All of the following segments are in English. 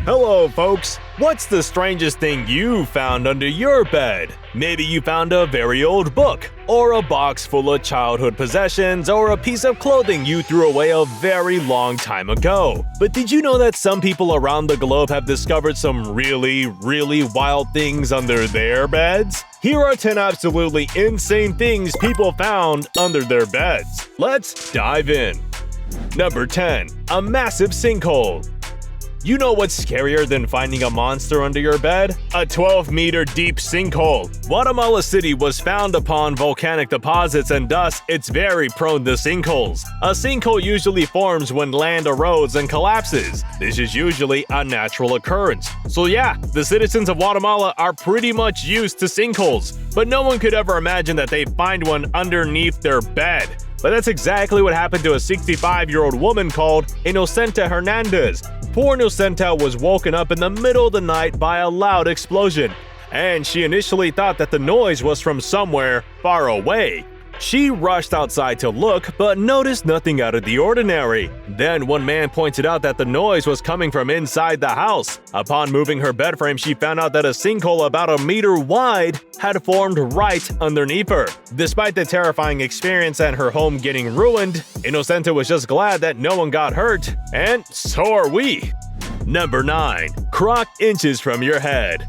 Hello, folks! What's the strangest thing you found under your bed? Maybe you found a very old book, or a box full of childhood possessions, or a piece of clothing you threw away a very long time ago. But did you know that some people around the globe have discovered some really wild things under their beds? Here are 10 absolutely insane things people found under their beds. Let's dive in. Number 10. A massive sinkhole. You know what's scarier than finding a monster under your bed? A 12-meter deep sinkhole. Guatemala City was found upon volcanic deposits, and thus it's very prone to sinkholes. A sinkhole usually forms when land erodes and collapses. This is usually a natural occurrence. So yeah, the citizens of Guatemala are pretty much used to sinkholes, but no one could ever imagine that they'd find one underneath their bed. But that's exactly what happened to a 65-year-old woman called Inocenta Hernandez. Poor Inocenta was woken up in the middle of the night by a loud explosion, and she initially thought that the noise was from somewhere far away. She rushed outside to look, but noticed nothing out of the ordinary. Then one man pointed out that the noise was coming from inside the house. Upon moving her bed frame, she found out that a sinkhole about a meter wide had formed right underneath her. Despite the terrifying experience and her home getting ruined, Inocenta was just glad that no one got hurt, and so are we. Number 9. Croc inches from your head.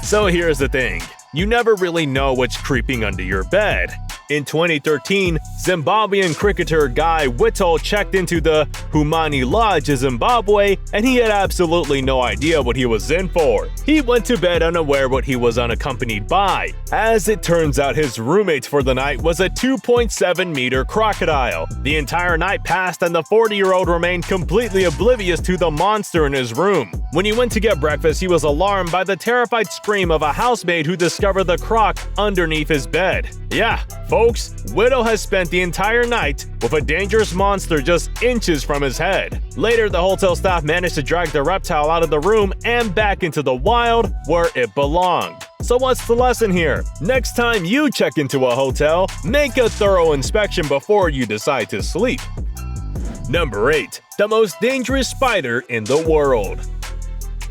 So here's the thing. You never really know what's creeping under your bed. In 2013, Zimbabwean cricketer Guy Whittle checked into the Humani Lodge in Zimbabwe, and he had absolutely no idea what he was in for. He went to bed unaware what he was unaccompanied by. As it turns out, his roommate for the night was a 2.7-meter crocodile. The entire night passed, and the 40-year-old remained completely oblivious to the monster in his room. When he went to get breakfast, he was alarmed by the terrified scream of a housemaid who discovered the croc underneath his bed. Yeah, folks, Widow has spent the entire night with a dangerous monster just inches from his head. Later, the hotel staff managed to drag the reptile out of the room and back into the wild where it belonged. So what's the lesson here? Next time you check into a hotel, make a thorough inspection before you decide to sleep. Number 8. The most dangerous spider in the world.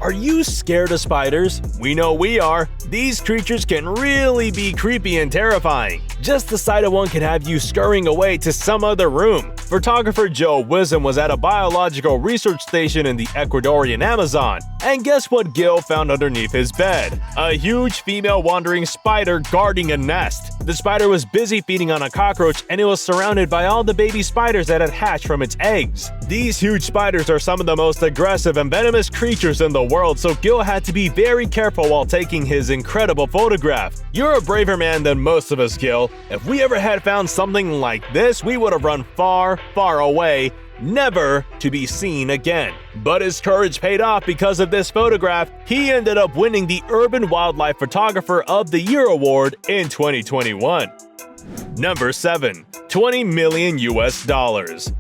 Are you scared of spiders? We know we are. These creatures can really be creepy and terrifying. Just the sight of one can have you scurrying away to some other room. Photographer Joe Wisdom was at a biological research station in the Ecuadorian Amazon, and guess what Gil found underneath his bed? A huge female wandering spider guarding a nest. The spider was busy feeding on a cockroach, and it was surrounded by all the baby spiders that had hatched from its eggs. These huge spiders are some of the most aggressive and venomous creatures in the world, so Gil had to be very careful while taking his incredible photograph. You're a braver man than most of us, Gil. If we ever had found something like this, we would have run far away, never to be seen again. But his courage paid off because of this photograph. He ended up winning the Urban Wildlife Photographer of the Year award in 2021. Number 7. 20 million US dollars.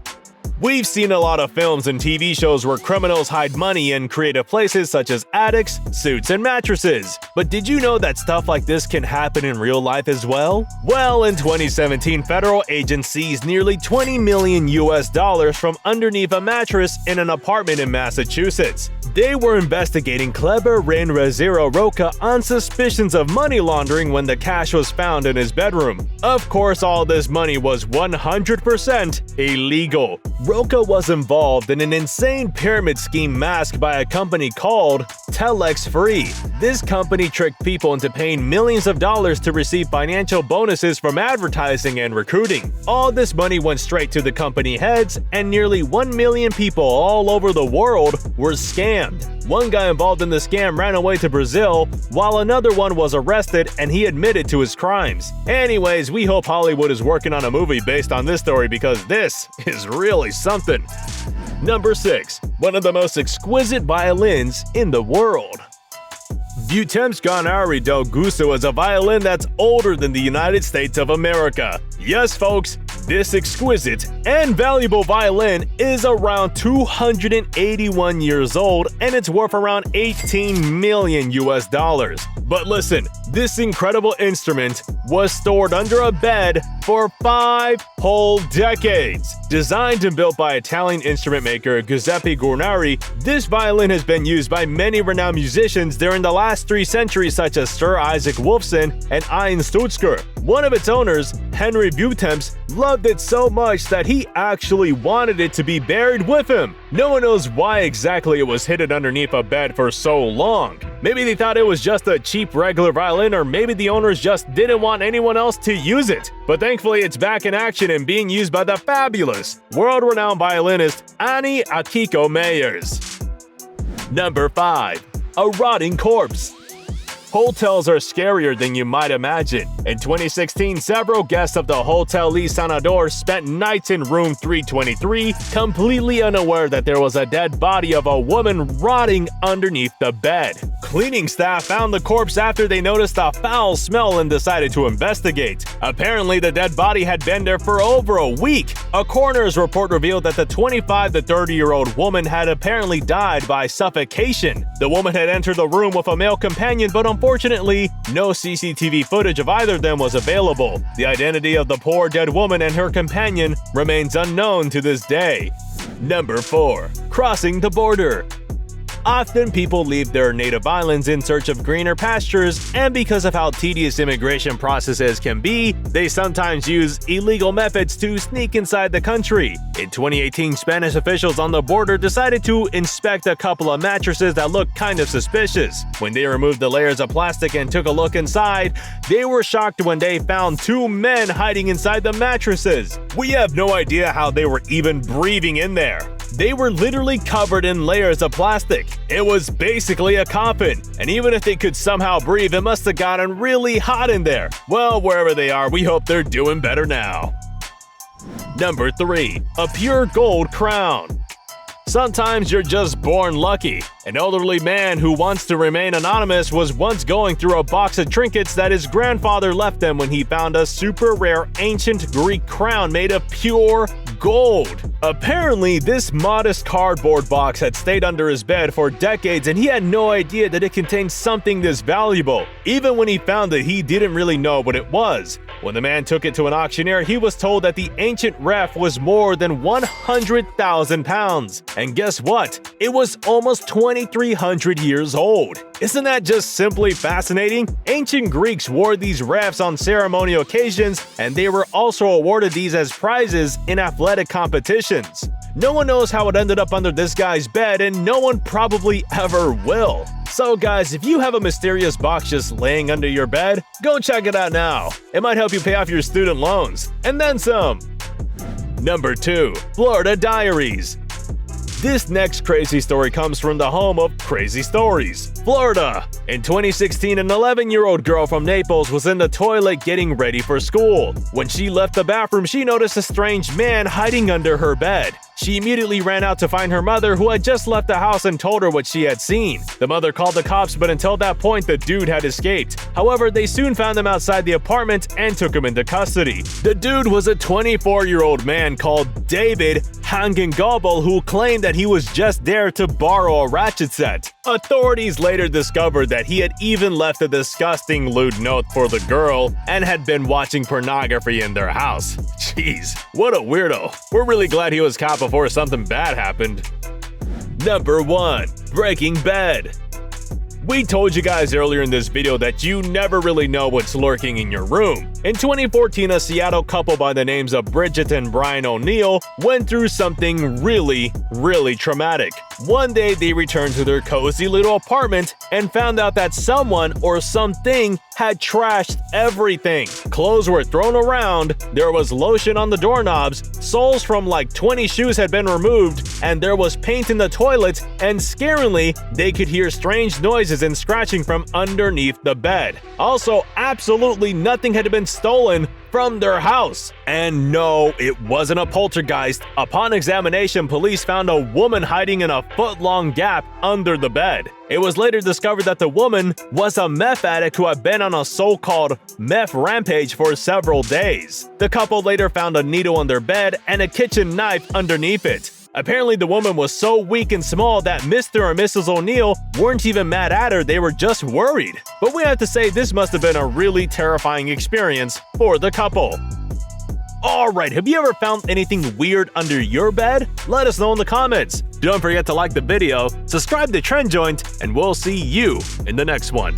We've seen a lot of films and TV shows where criminals hide money in creative places such as attics, suits, and mattresses. But did you know that stuff like this can happen in real life as well? Well, in 2017, federal agents seized nearly 20 million US dollars from underneath a mattress in an apartment in Massachusetts. They were investigating Kleber Renrezero Roca on suspicions of money laundering when the cash was found in his bedroom. Of course, all this money was 100% illegal. Roca was involved in an insane pyramid scheme masked by a company called Telex Free. This company tricked people into paying millions of dollars to receive financial bonuses from advertising and recruiting. All this money went straight to the company heads, and nearly 1 million people all over the world were scammed. One guy involved in the scam ran away to Brazil, while another one was arrested and he admitted to his crimes. Anyways, we hope Hollywood is working on a movie based on this story because this is really something. Number 6. One of the most exquisite violins in the world. Vieuxtemps del Gusto is a violin that's older than the United States of America. Yes, folks, This exquisite and valuable violin is around 281 years old and it's worth around 18 million US dollars. But listen, this incredible instrument was stored under a bed for 5 whole decades. Designed and built by Italian instrument maker Giuseppe Guarneri, this violin has been used by many renowned musicians during the last 3 centuries, such as Sir Isaac Wolfson and Ian Stutzker. One of its owners, Henry Butemps, loved it so much that he actually wanted it to be buried with him. No one knows why exactly it was hidden underneath a bed for so long. Maybe they thought it was just a cheap regular violin, or maybe the owners just didn't want anyone else to use it. But thankfully it's back in action and being used by the fabulous, world-renowned violinist Annie Akiko Meyers. Number 5. A rotting corpse. Hotels are scarier than you might imagine. In 2016, several guests of the Hotel Le Sanador spent nights in room 323, completely unaware that there was a dead body of a woman rotting underneath the bed. Cleaning staff found the corpse after they noticed a foul smell and decided to investigate. Apparently, the dead body had been there for over a week. A coroner's report revealed that the 25 to 30-year-old woman had apparently died by suffocation. The woman had entered the room with a male companion, but unfortunately, no CCTV footage of either of them was available. The identity of the poor dead woman and her companion remains unknown to this day. Number 4. Crossing the border. Often people leave their native islands in search of greener pastures, and because of how tedious immigration processes can be, they sometimes use illegal methods to sneak inside the country. In 2018, Spanish officials on the border decided to inspect a couple of mattresses that looked kind of suspicious. When they removed the layers of plastic and took a look inside, they were shocked when they found 2 men hiding inside the mattresses. We have no idea how they were even breathing in there. They were literally covered in layers of plastic. It was basically a coffin, and even if they could somehow breathe, it must have gotten really hot in there. Well, wherever they are, we hope they're doing better now. Number 3. A pure gold crown. Sometimes you're just born lucky. An elderly man who wants to remain anonymous was once going through a box of trinkets that his grandfather left him when he found a super rare ancient Greek crown made of pure gold. Apparently, this modest cardboard box had stayed under his bed for decades and he had no idea that it contained something this valuable. Even when he found it, he didn't really know what it was. When the man took it to an auctioneer, he was told that the ancient ref was more than 100,000 pounds. And guess what? It was almost 2,300 years old. Isn't that just simply fascinating? Ancient Greeks wore these refs on ceremonial occasions, and they were also awarded these as prizes in athletic competitions. No one knows how it ended up under this guy's bed, and no one probably ever will. So guys, if you have a mysterious box just laying under your bed, go check it out now. It might help you pay off your student loans, and then some. Number 2. Florida Diaries. This next crazy story comes from the home of crazy stories, Florida. In 2016, an 11-year-old girl from Naples was in the toilet getting ready for school. When she left the bathroom, she noticed a strange man hiding under her bed. She immediately ran out to find her mother, who had just left the house, and told her what she had seen. The mother called the cops, but until that point, the dude had escaped. However, they soon found him outside the apartment and took him into custody. The dude was a 24-year-old man called David Hangengobel, who claimed that he was just there to borrow a ratchet set. Authorities later discovered that he had even left a disgusting lewd note for the girl and had been watching pornography in their house. Jeez, what a weirdo. We're really glad he was caught before something bad happened. Number 1. Breaking Bad. We told you guys earlier in this video that you never really know what's lurking in your room. In 2014, a Seattle couple by the names of Bridget and Brian O'Neill went through something really traumatic. One day, they returned to their cozy little apartment and found out that someone or something had trashed everything. Clothes were thrown around, there was lotion on the doorknobs, soles from like 20 shoes had been removed, and there was paint in the toilet, and scarily, they could hear strange noises and scratching from underneath the bed. Also, absolutely nothing had been stolen from their house. And no, it wasn't a poltergeist. Upon examination, police found a woman hiding in a foot-long gap under the bed. It was later discovered that the woman was a meth addict who had been on a so-called meth rampage for several days. The couple later found a needle on their bed and a kitchen knife underneath it. Apparently, the woman was so weak and small that Mr. and Mrs. O'Neill weren't even mad at her, they were just worried. But we have to say this must have been a really terrifying experience for the couple. Alright, have you ever found anything weird under your bed? Let us know in the comments. Don't forget to like the video, subscribe to Trend Joint, and we'll see you in the next one.